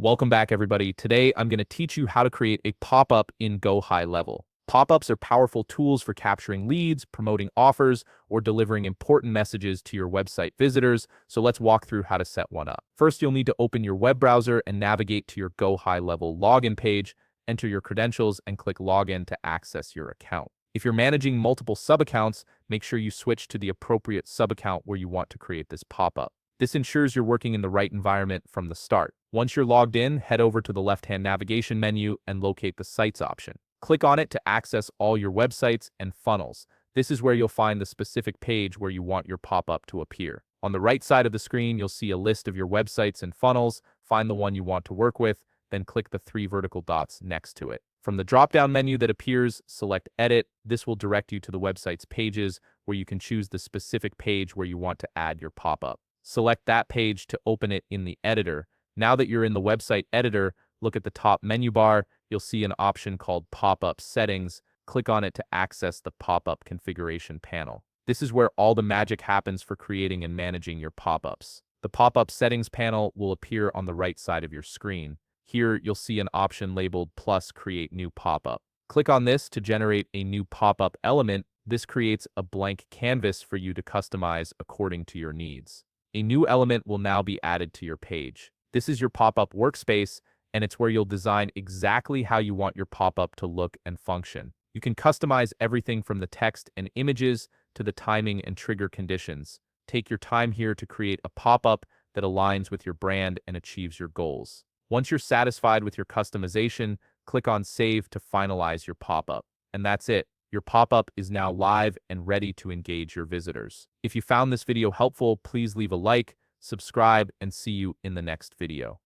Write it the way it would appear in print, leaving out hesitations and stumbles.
Welcome back, everybody. Today, I'm going to teach you how to create a pop-up in GoHighLevel. Pop-ups are powerful tools for capturing leads, promoting offers, or delivering important messages to your website visitors. So let's walk through how to set one up. First, you'll need to open your web browser and navigate to your GoHighLevel login page, enter your credentials, and click Login to access your account. If you're managing multiple sub-accounts, make sure you switch to the appropriate sub-account where you want to create this pop-up. This ensures you're working in the right environment from the start. Once you're logged in, head over to the left-hand navigation menu and locate the Sites option. Click on it to access all your websites and funnels. This is where you'll find the specific page where you want your pop-up to appear. On the right side of the screen, you'll see a list of your websites and funnels. Find the one you want to work with, then click the 3 vertical dots next to it. From the drop-down menu that appears, select Edit. This will direct you to the website's pages where you can choose the specific page where you want to add your pop-up. Select that page to open it in the editor. Now that you're in the website editor, look at the top menu bar. You'll see an option called Pop-up Settings. Click on it to access the pop-up configuration panel. This is where all the magic happens for creating and managing your pop-ups. The pop-up settings panel will appear on the right side of your screen. Here, you'll see an option labeled Plus Create New Pop-up. Click on this to generate a new pop-up element. This creates a blank canvas for you to customize according to your needs. A new element will now be added to your page. This is your pop-up workspace, and it's where you'll design exactly how you want your pop-up to look and function. You can customize everything from the text and images to the timing and trigger conditions. Take your time here to create a pop-up that aligns with your brand and achieves your goals. Once you're satisfied with your customization, click on Save to finalize your pop-up. And that's it. Your pop-up is now live and ready to engage your visitors. If you found this video helpful, please leave a like, subscribe, and see you in the next video.